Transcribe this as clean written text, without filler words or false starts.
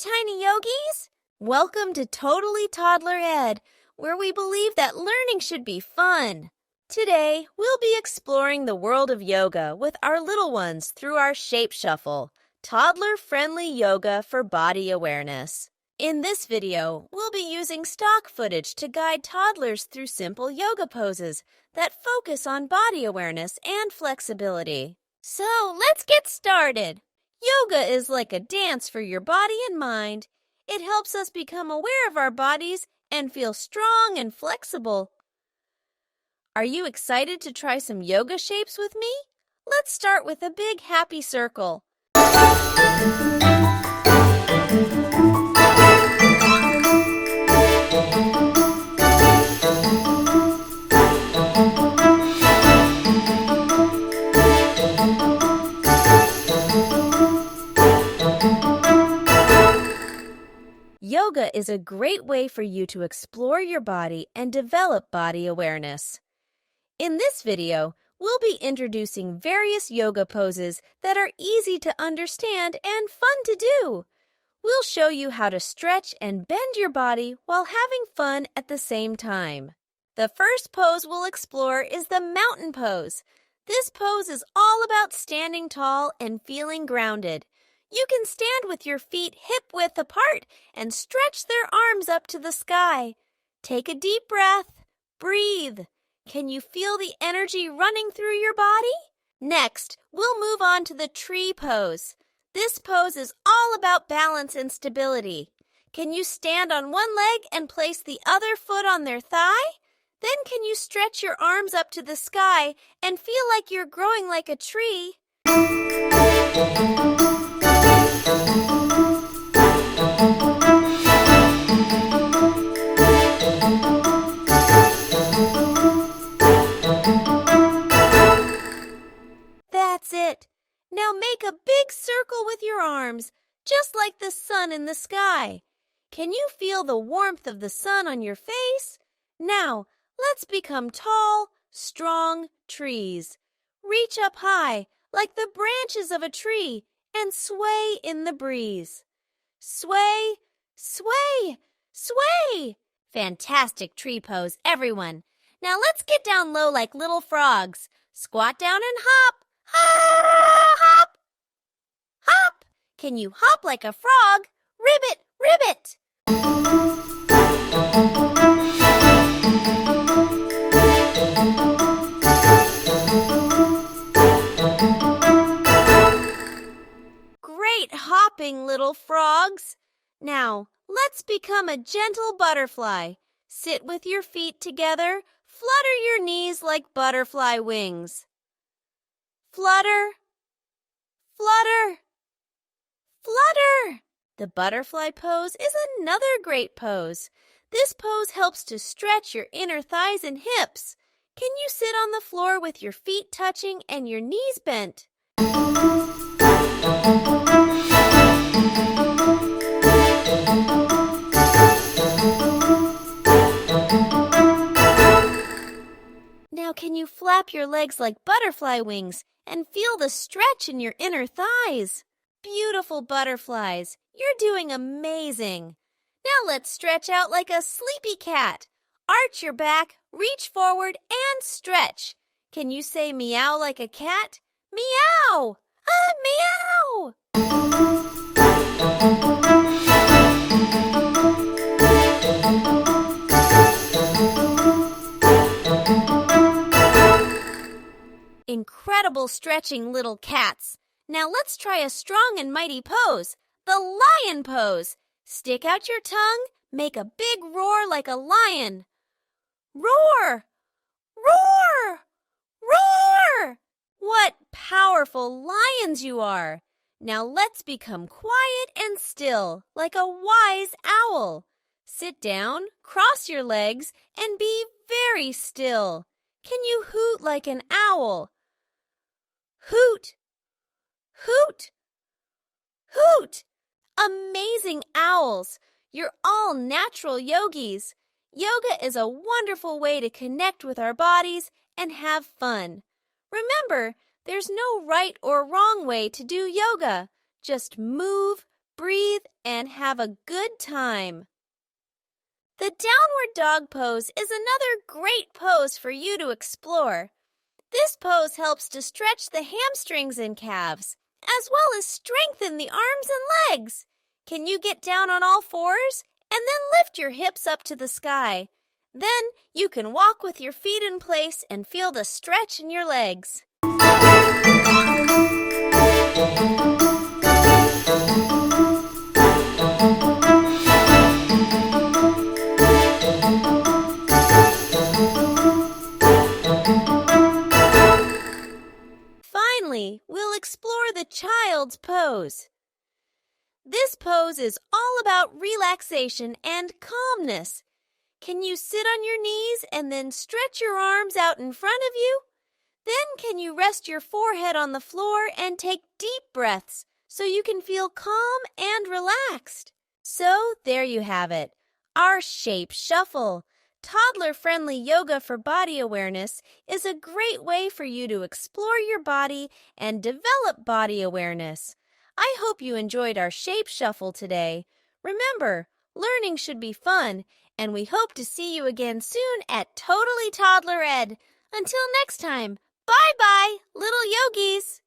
tiny yogis! Welcome to Totally Toddler Ed, where we believe that learning should be fun. Today, we'll be exploring the world of yoga with our little ones through our Shape Shuffle, toddler-friendly yoga for body awareness. In this video, we'll be using stock footage to guide toddlers through simple yoga poses that focus on body awareness and flexibility. So, let's get started. Yoga is like a dance for your body and mind. It helps us become aware of our bodies and feel strong and flexible. Are you excited to try some yoga shapes with me? Let's start with a big happy circle. Yoga is a great way for you to explore your body and develop body awareness. In this video, we'll be introducing various yoga poses that are easy to understand and fun to do. We'll show you how to stretch and bend your body while having fun at the same time. The first pose we'll explore is the mountain pose. This pose is all about standing tall and feeling grounded. You can stand with your feet hip-width apart and stretch their arms up to the sky. Take a deep breath. Breathe. Can you feel the energy running through your body? Next, we'll move on to the tree pose. This pose is all about balance and stability. Can you stand on one leg and place the other foot on their thigh? Then can you stretch your arms up to the sky and feel like you're growing like a tree? That's it. Now make a big circle with your arms, just like the sun in the sky. Can you feel the warmth of the sun on your face? Now, let's become tall, strong trees. Reach up high, like the branches of a tree, and sway in the breeze. Sway, sway, sway. Fantastic tree pose, everyone. Now let's get down low like little frogs. Squat down and hop. Hop, hop. Can you hop like a frog? Ribbit, ribbit. Great hopping, little frogs. Now, let's become a gentle butterfly. Sit with your feet together. Flutter your knees like butterfly wings. Flutter, flutter, flutter. The butterfly pose is another great pose. This pose helps to stretch your inner thighs and hips. Can you sit on the floor with your feet touching and your knees bent? Now can you flap your legs like butterfly wings and feel the stretch in your inner thighs? Beautiful butterflies, you're doing amazing. Now let's stretch out like a sleepy cat. Arch your back, reach forward, and stretch. Can you say meow like a cat? Meow! Meow! Incredible stretching, little cats. Now let's try a strong and mighty pose, the lion pose. Stick out your tongue, make a big roar like a lion. Roar! Roar! Roar! What powerful lions you are! Now let's become quiet and still, like a wise owl. Sit down, cross your legs, and be very still. Can you hoot like an owl? Hoot! Hoot! Hoot! Amazing owls! You're all natural yogis. Yoga is a wonderful way to connect with our bodies and have fun. Remember, there's no right or wrong way to do yoga. Just move, breathe, and have a good time. The downward dog pose is another great pose for you to explore. This pose helps to stretch the hamstrings and calves, as well as strengthen the arms and legs. Can you get down on all fours and then lift your hips up to the sky? Then you can walk with your feet in place and feel the stretch in your legs. Finally, we'll explore the child's pose. This pose is all about relaxation and calmness. Can you sit on your knees and then stretch your arms out in front of you? Then can you rest your forehead on the floor and take deep breaths so you can feel calm and relaxed? So there you have it, our shape shuffle. Toddler-friendly yoga for body awareness is a great way for you to explore your body and develop body awareness. I hope you enjoyed our shape shuffle today. Remember, learning should be fun, and we hope to see you again soon at Totally Toddler Ed. Until next time, bye-bye, little yogis!